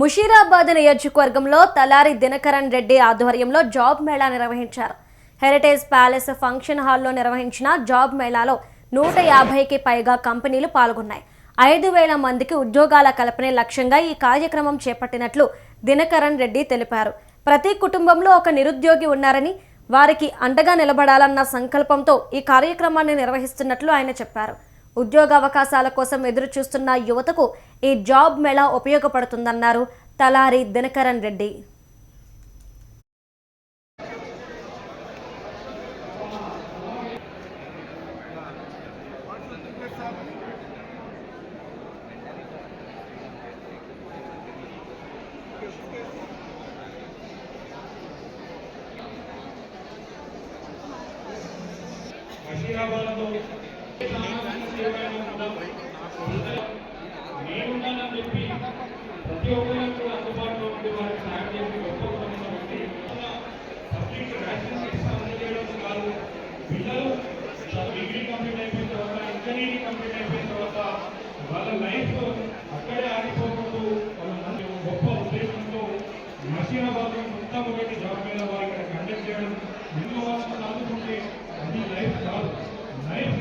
ముషీరాబాద్ నియోజకవర్గంలో తలారి దినకరన్ రెడ్డి ఆధ్వర్యంలో జాబ్ మేళా నిర్వహించారు. హెరిటేజ్ ప్యాలెస్ ఫంక్షన్ హాల్లో నిర్వహించిన జాబ్ మేళాలో 150కి పైగా కంపెనీలు పాల్గొన్నాయి. 5,000 మందికి ఉద్యోగాల కల్పనే లక్ష్యంగా ఈ కార్యక్రమం చేపట్టినట్లు దినకరన్ రెడ్డి తెలిపారు. ప్రతి కుటుంబంలో ఒక నిరుద్యోగి ఉన్నారని, వారికి అండగా నిలబడాలన్న సంకల్పంతో ఈ కార్యక్రమాన్ని నిర్వహిస్తున్నట్లు ఆయన చెప్పారు. ఉద్యోగ అవకాశాల కోసం ఎదురు చూస్తున్న యువతకు ఈ జాబ్ మేళా ఉపయోగపడుతుందన్నారు తలారి దినకరన్ రెడ్డి. ప్రతి ఒక్కరికి కూడా అందుబాటులో ఉండి వారికి సాయం చేసి గొప్ప ఉంది. సబ్జెక్ట్ ర్యాషనల్ అమలు చేయడం కాదు, పిల్లలు డిగ్రీ కంప్లీట్ అయిపోయిన తర్వాత ఇంజనీరింగ్ కంప్లీట్ అయిపోయిన తర్వాత వాళ్ళ లైఫ్ అక్కడే ఆగిపోకూడదు వాళ్ళ గొప్ప ఉద్దేశంతో నసీరాబాద్ మొత్తం ఒకటి జాబ్ మీద వారు ఇక్కడ కండక్ట్ చేయడం. ఎన్నో వాళ్ళు చదువుకుంటే అది లైఫ్ కాదు, లైఫ్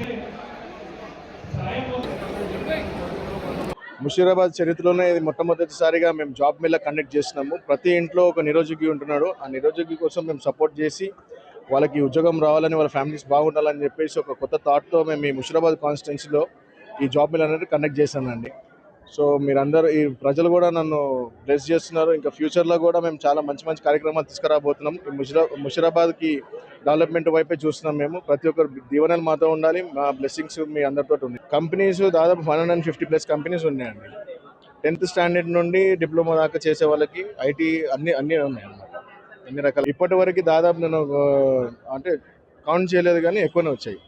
సాయం. ముషీరాబాద్ చరిత్రలోనే ఇది మొట్టమొదటిసారిగా మేము జాబ్ మేళా కండక్ట్ చేస్తున్నాము. ప్రతి ఇంట్లో ఒక నిరుద్యోగి ఉంటున్నాడు. ఆ నిరుద్యోగి కోసం మేము సపోర్ట్ చేసి వాళ్ళకి ఉద్యోగం రావాలని, వాళ్ళ ఫ్యామిలీస్ బాగుండాలని చెప్పేసి ఒక కొత్త థాట్తో మేము ఈ ముషీరాబాద్ కాన్స్టిట్యున్సీలో ఈ జాబ్ మేళా అనేది కండక్ట్ చేశానండి. సో మీరందరూ ఈ ప్రజలు కూడా నన్ను బ్లెస్ చేస్తున్నారు. ఇంకా ఫ్యూచర్లో కూడా మేము చాలా మంచి మంచి కార్యక్రమాలు తీసుకురాబోతున్నాం. ముషీరాబాద్కి డెవలప్మెంట్ వైపే చూస్తున్నాం. మేము ప్రతి ఒక్కరు దీవెనలు మాతో ఉండాలి. మా బ్లెస్సింగ్స్ మీ అందరితో ఉంది. కంపెనీస్ దాదాపు 150+ కంపెనీస్ ఉన్నాయండి. 10th స్టాండర్డ్ నుండి డిప్లొమా దాకా చేసే వాళ్ళకి ఐటీ అన్నీ ఉన్నాయన్నమాట. అన్ని రకాల ఇప్పటి వరకు దాదాపు నేను అంటే కౌంట్ చేయలేదు కానీ ఎక్కువనే వచ్చాయి.